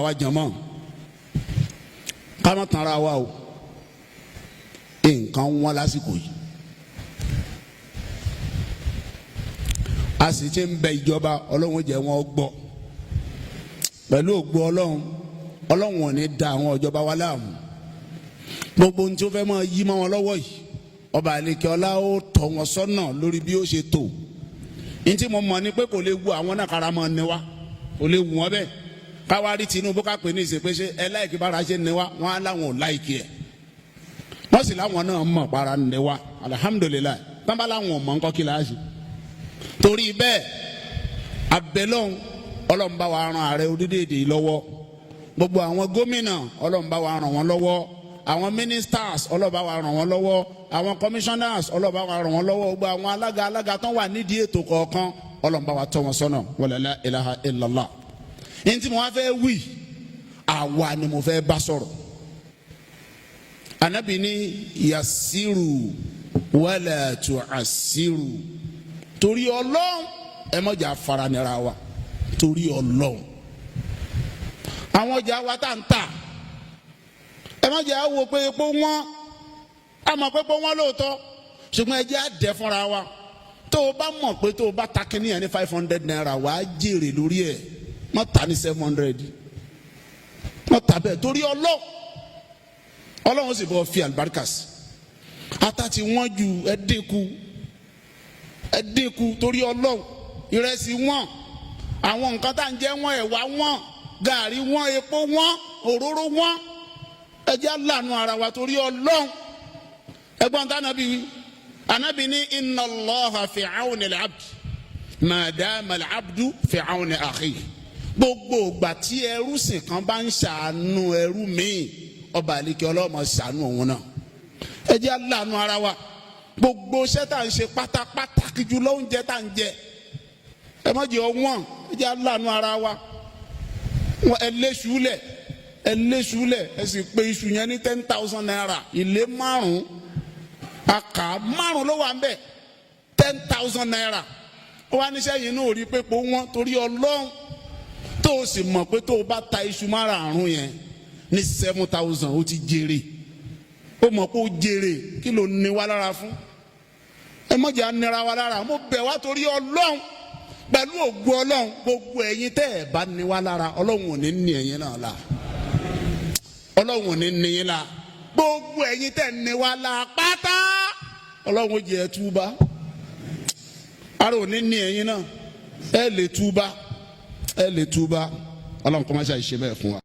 àwa jàmọ́ ká má tanra wa o nǹkan wọn lásìkò yìí a sì ti ń bẹ ìjọba ọlọ́run jẹ́ wọn gbọ́ pẹ̀lú ògbó ọlọ́run ò ní da àwọn ìjọba wa láàmú gbogbo ohun tí ó fẹ́ máa yí mọ́ wọn lọ́wọ́ yìí ọba àlekè ọlá ó tọ́ wọn sọ́nà lórí bí ó ṣe tó ní tí mo mọ̀ ni pé kò lè wu àwọn náà kára mọ́ ni wa kò lè wù wọ́n bẹ́ẹ̀ káwárí Tinubu ká pè ní ìsèpèsè ẹ láìkí bára ṣe ni wa wọn á láwọn ò láìkí ẹ wọ́n sì láwọn náà mọ̀ para ni wa alihamudulilayi tánbà láwọn ò mọ̀ ńkọ́ kí láàṣì torí bẹ́ẹ̀ abẹ́lọ́hún Ọlọ́run bá wa ran ààrẹ orílẹ̀-èdè lọ́wọ́ gbogbo àwọn gómìnà Ọlọ́run bá wa ràn wọ́n lọ́wọ́ àwọn ministers Ọlọ́run bá wa ràn wọ́n lọ́wọ́ àwọn commissioners Ọlọ́run bá wa ràn wọ́n lọ́wọ́ gbogbo àwọn alága tán wà nídìí ètò kọ̀ọ̀kan Ọlọ́run bá wa tọ́ wọn sọ́nà wala la ilaha illallah ní tí mo wá fẹ́ wí àwa ni mo fẹ́ bá sọ̀rọ̀ Ànábì ní yasiru wala tu'assiru torí Ọlọ́run ẹ mọ̀jà faranira wa torí Ọlọ́run àwọn ọjà wa tá ń tà ẹ mọ̀jà wo pé epo wọn a mọ̀ pé epo wọn lóòótọ́ ṣùgbọ́n ẹ jẹ́ àdẹ fúnra wa tó o bá mọ̀ pé tó o bá ta kínní yẹn ní 500 naira wàá jèrè lórí ẹ̀ má ta ní 700 má ta bẹ́ẹ̀ torí Ọlọ́run sì bọ́ fi àlùbáríkà sí ata ti wọ́n ju ẹ dínkù torí Ọlọ́run ìrẹsì wọ́n àwọn nǹkan tá à ń jẹ wọ́n ẹ̀wà wọ́n gàrí wọ́n epo wọ́n òróró wọ́n ẹ jẹ́ lànà ara wa torí Ọlọ́run ẹgbọ́n tá Ànábì ní inna Allaha fi auni al-abd ma dama al-abdu fi auni akhihi gbogbo ìgbà tí ẹrú sìn kan bá ń ṣàánú ẹrú míì ọba àlekè ọlọ́mọ ṣàánú òun náà ẹ jẹ́ lànà ara wa gbogbo iṣẹ́ tá à ń ṣe pátápátá jùlọ oúnjẹ tá à ń jẹ ẹ má jẹ́ ọwọ́n ẹ jẹ́ lànà ara wa ẹ léṣulẹ̀ ẹ sì pé iṣu yẹn ní 10,000 naira ilé márùn àkà márùn ló wà ń bẹ̀ 10,000 naira ó wá níṣẹ́ yìí náà rí pé wọ́n torí Ọlọ́run tó o sì mọ̀ pé tó o bá ta iṣu márùn yẹn ní 7,000 ó ti jèrè ó mọ̀ pé ó jèrè kí ló ní wa lára fún ẹ má jẹ́ nira wa lára mo bẹ̀ wá torí Ọlọ́run pẹ̀lú ògbó Ọlọ́run gbogbo ẹ̀yin tẹ́ ẹ̀ bá ní wa lára Ọlọ́run ò ní ní ẹ̀yin náà la Ọlọ́run ò ní ní yín la gbogbo ẹ̀yin tẹ́ ní wa la pátá Ọlọ́run ó jẹ́ ẹ túbá ara ò ní ní ẹ̀yin náà ẹ lè túbá Ọlọ́run kọ́ máa ṣe àìṣe bẹ́ẹ̀ fún wa.